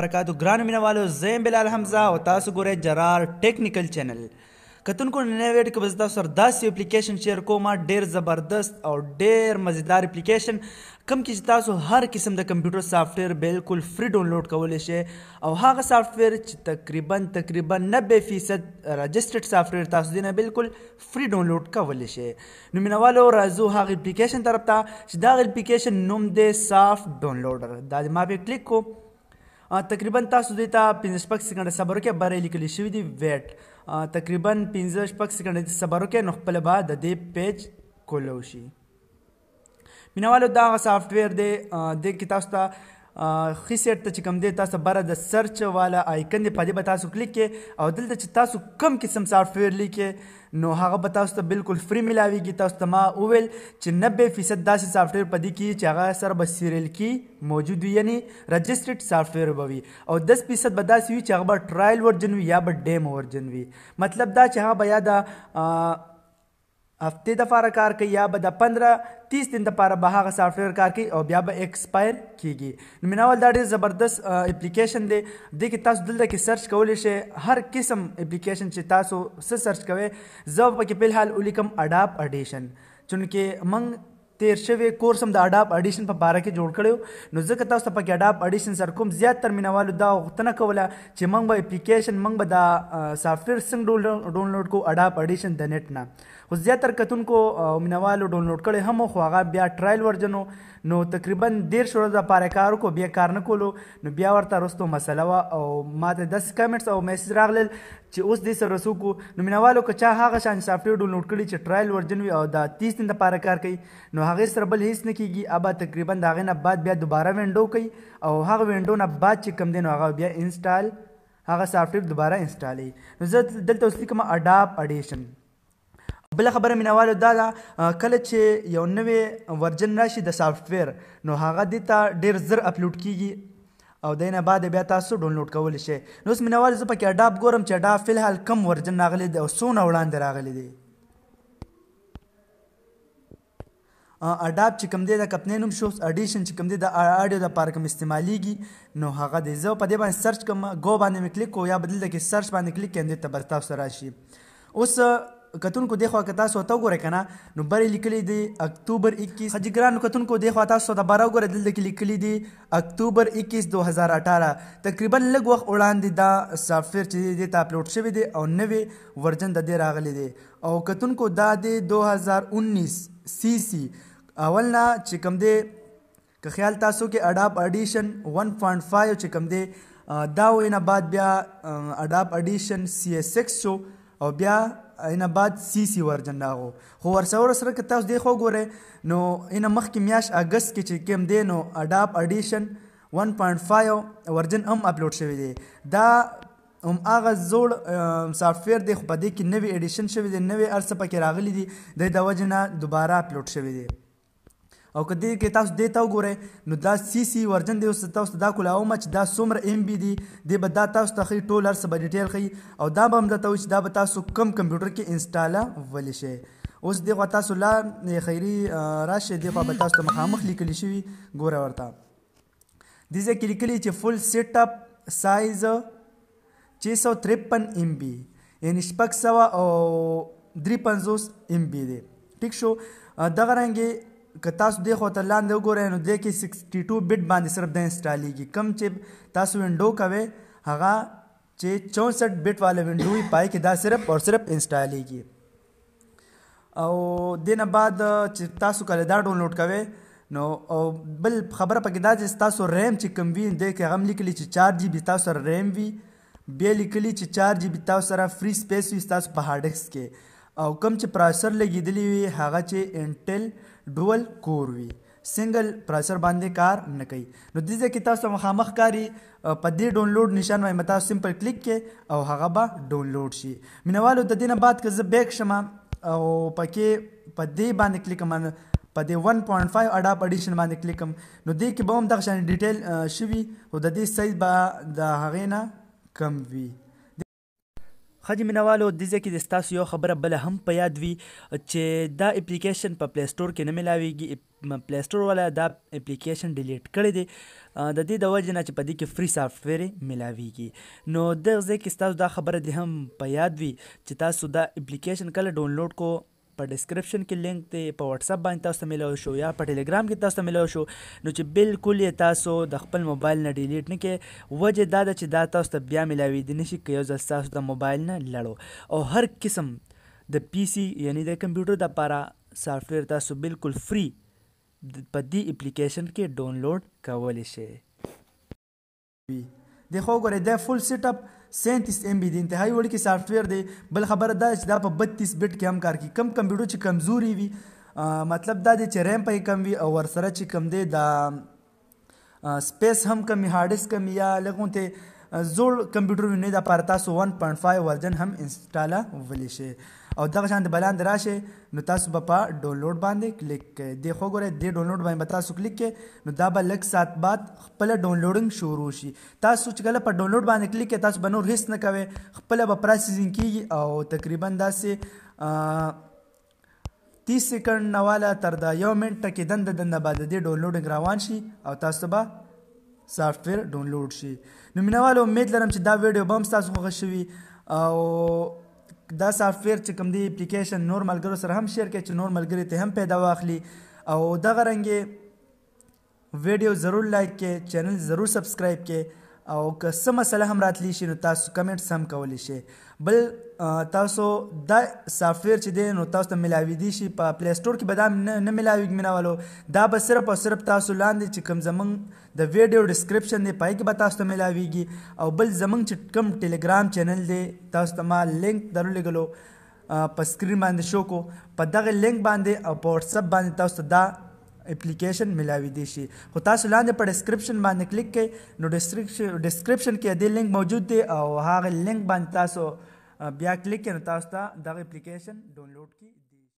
برکاتو ګرانو مینوالو زه یم بلال حمزه او تاسو ګورئ جرار ټیکنیکل چینل. کتونکو نننۍ ویډیو کې به زه تاسو سره داسې اپلیکیشن شیر کوم ډېر زبردست او ډېر مزیدار اپلیکیشن کوم کې چې تاسو هر قسم د کمپیوټر سافټویر بالکل فری ډاونلوډ کولی شئ او هغه سافټویر چې تقریبا 90% رجسټرډ سافټویر تاسو دې نه بالکل فری ډاونلوډ کولی شئ. نو مینوالو راځو هغه اپلیکیشن طرف ته چې دغه اپلیکیشن نوم دی سافټ ډاونلوډر. دا ما پرې کلیک کو تقریبا تاسو دې ته 5-6 سکنډه صبر وکړئ بری لیکلی شوي دي ویټ تقریبا 5-6 سکنډه صبر وکړئ نو خپله به د دې پیج کولو شي. مینوالو دا هغه سافټویر دی دې کې تاسو ته ښي سیټ ته چې کوم دی تاسو بره د سرچ والا آیکن دی په دې به تاسو کلیک کړئ او دلته چې تاسو کوم قسم سافټویر لیکئ نو هغه به تاسو ته بالکل فری میلاویږي. تاسو ته ما وویل چې 90% داسې سافټویر په دې کې چې هغه سره به سیریل کی موجود وي یعنی رجسټرډ سافټویر به وي او 10% به داسې وي چې هغه به ټرایل ورجن وي یا به ډیمو ورجن وي. مطلب دا چې هغه به یا د هفتې دپاره کار کوي یا به د 15-30 دن دپاره به هغه سافټویر کار کوي او بیا به ایکسپایر کیږي. نو مینوال دا ډېر زبردست اپلیکیشن دی. دې کې تاسو دلته کې سرچ کولی شئ هر قسم اپلیکیشن چې تاسو څه سرچ کوئ. زه پکې فلحال ولیکم اډاپ اډیشن چونکې موږ تیر شوی کورس هم د اډاپ اډیشن په باره کې جوړ کړی نو ځکه تاسو ته پکې اډاپ اډیشن سره کوم زیاتر مینوالو دا غوښتنه کوله چې موږ به اپلیکیشن موږ به دا سافټویر څنګه ډاونلوډ کوو اډاپ اډیشن د نیټ نه. خو زیاتر کتونکو مینوالو ډاونلوډ کړی هم خو هغه بیا ټرایل ورجن نو تقریبا 10 ورځې دپاره کار وکړو بیا کار نه کولو نو بیا ورته وروستو مسله وه او ما ته داسې کمنټس او میسج راغلل چې اوس دې سره څه وکړو. نو مینوالو که چا هغه شان سافټویر ډاونلوډ کړي چې ټرایل ورجن وي او دا 30 دن دپاره کار کوي نو هغې سره بل هېڅ نه کېږي. ابا تقریبا د هغې نه بعد بیا دوباره وینډو کوي او هغه وینډو نه بعد چې کوم دی نو هغه بیا انسټال هغه سافټویر دوباره انسټالوي. نو زه دلته اوس لیکم اډاپ اډیشن. بله خبره مینوالو دا ده کله چې یو نوی ورجن راشي د سافټویر نو هغه دې ته ډېر زر اپلوډ کیږي او د نه بعد بیا تاسو ډاونلوډ کولی شئ. نو اوس مینوالو زه پکې اډاپ ګورم چې اډاپ فلحال کم ورجن راغلی دی او څونه وړاندې راغلی دی. اډاپ چې کوم دی د کپنی نوم شو اډیشن چې کوم دی د اډیو دپاره کوم استعمالیږي نو هغه دی. زه په دې باندې سرچ کوم ګو باندې مې کلیک کو یا به دلته کې سرچ باندې کلیک کړم دې ته به تاسو راشي. اوس کتونکو دې خوا که تاسو ورته وګورئ که نه نو بر یې لیکلی دی اکتوبر 21 حاجي ګرانو کتونکو دې خوا تاسو ته باره وګورئ دلته کې لیکلی دی اکتوبر 21 2018 تقریبا لږ وخت وړاندې دا سافټویر چې دې ته اپلوډ شوی دی او نوې ورجن د دې راغلی دی او کتونکو دا دی 2019 CC اول نه چې کوم دی که خیال تاسو کې اډاپ اډیشن 1.5 چې کوم دی دا وینه بعد بیا اډاپ اډیشن CS6 شو او بیا اینه بعد CC ورجن راغو. خو ورسره سره که تاسو دې خو ګورئ نو اینه مخکې میاشت اګست کې چې کوم دی نو اډاپ اډیشن 1.5 ورجن هم اپلوډ شوی دی. دا هم هغه زوړ سافټویر دی خو په دې کې نوی اډیشن شوی دی نوی هر څه پکې راغلی دي د وجې نه دوباره اپلوډ شوی دی. او که دې کې تاسو دې ته وګورئ نو دا CC ورجن دی اوس تاسو ته دا کولاومه چې دا څومره MB دی دې به دا تاسو ته ښیي ټول هر څه به ډیټیل ښیي او دا به هم درته وایي چې دا به تاسو کم کمپیوټر کې انسټالولی شئ. اوس دې خوا تاسو لا خیري راشئ دې خوا به تاسو ته مخامخ لیکلی شوي ګوره ورته دې ځای کې لیکلي چې فل سیټ اپ سایز 653 MB یعنې 653 MB دی. ټیک شو. دغه رنګې که تاسو دې خوا ته لاندې وګورئ نو دې کې 62 بټ باندې صرف د انسټالیږي. کم چې تاسو وینډو کوئ هغه چې 64 بټ والا وینډو وي پای کې دا صرف اور صرف انسټالیږي. او دې نه بعد چې تاسو کله دا ډاونلوډ کوئ نو او بل خبره پکې دا چې تاسو ریم چې کوم وي دې کې هغه هم لیکلي چې 4 GB تاسو سره ریم وي بیا لیکلي چې 4 GB تاسو سره فری سپیس وي تاسو په هارډ ډسک کې او کوم چې پروسر لګېدلی وي هغه چې انټل ډول کور وي سنګل پروسر باندې کار نه کوي. نو دې ځای کې تاسو مخامخ کاري په دې ډاونلوډ نشان باندې تاسو سمپل کلیک کې او هغه به ډاونلوډ شي. مینوالو د دې نه بعد که زه بیک شم او پکې په دې باندې کلیک کوم په دې 1.5 اډاپ اډیشن باندې کلیک کوم نو دې کې به هم دغه شان ډیټیل شوي خو د دې سایز به د هغې نه کم وي. ښځې مینوالو دې ځای کې د ستاسو یو خبره بله هم په یاد وي چې دا اپلیکیشن په پلی سټور کې نه میلاویږي. پلی سټور والا دا اپلیکیشن ډیلیټ کړی دی د دې د وجې نه چې په دې کې فری سافټویر یې میلاویږي. نو دغه ځای کې ستاسو دا خبره دې هم په یاد وي چې تاسو دا اپلیکیشن کله ډاونلوډ کو په ډسکرپشن کې لینک دی، په واتساپ باندې تاسو ته میلاو شو یا په ټیلیګرام کې تاسو ته میلاو شو، نو چې بالکل یې تاسو د خپل موبایل نه ډیلیټ نه کړئ. وجه دا ده چې دا تاسو ته بیا میلاویدی نشي که یو ځل ستاسو د موبایل نه لړو. او هر قسم د پی سی یعنی د کمپیوټر دپاره سافټویر تاسو بالکل فری په دې اپلیکیشن کې ډاونلوډ کولی شئ. دیخوا وګورئ دا فل سیټ اپ 37 MB دی، انتهایی وړوکی سافټویر دی. بل خبره دا چې دا په 32 بټ کې هم کار کوي. کم کمپیوټر چې کمزوري وي مطلب دا دی چې ریم پکې کم وي او ورسره چې کم دی دا سپیس هم کم وي، هارډ ډسک کم وي یا لږ غونتې زوړ کمپیوټر وي، نو دا لپاره تاسو 1.5 ورژن هم انسټالولی شئ. او دغه شان د بلاندې راشئ نو تاسو به په ډاونلوډ باندې کلیک کړئ. دې خو ګورئ دې ډاونلوډ باندې به تاسو کلیک کړئ نو دا به لږ ساعت بعد خپله ډاونلوډینګ شروع شي. تاسو چې کله په ډاونلوډ باندې کلیک کړئ تاسو به نور هیڅ نه کوئ، خپله به پروسیسینګ کیږي او تقریبا داسې 30 سیکنډ نه والا تر د 1 منټ کې دنده بعد د دې ډاونلوډینګ روان شي او تاسو به سافټویر ډاونلوډ شي. نو مینوالو امید لرم چې دا ویډیو به هم ستاسو خوښه شوي او دا سافټویر چې کوم دی اپلیکیشن نور ملګرو سره هم شیر کړئ چې نور ملګري ته هم پیدا واخلي. او دغه رنګې ویډیو ضرور لایک کړئ، چینل ضرور سبسکرایب کړئ او که څه مسله هم راتلی شي نو تاسو کمنټس هم کولی شئ. بل تاسو دا سافټویر چې دی نو تاسو ته میلاویدی شي په پلی سټور کې به دا نه میلاویږي مینوالو. دا به صرف او صرف تاسو لاندې چې کوم زمونږ د ویډیو ډسکرپشن دی پای کې به تاسو ته میلاویږي. او بل زمونږ چې کوم ټیلیګرام چینل دی تاسو ته ما لینک درولېږلو په سکرین باندې شو کو، په دغه لینک باندې او په واتساپ باندې تاسو ته دا اپلیکیشن میلاویدی شي. خو تاسو لاندې په ډسکرپشن باندې کلیک کړئ نو ډسکرپشن کې دې لینک موجود دی او هغه لینک باندې تاسو بیا کلیک کړئ نو تاسو ته دغه اپلیکیشن ډاونلوډ کی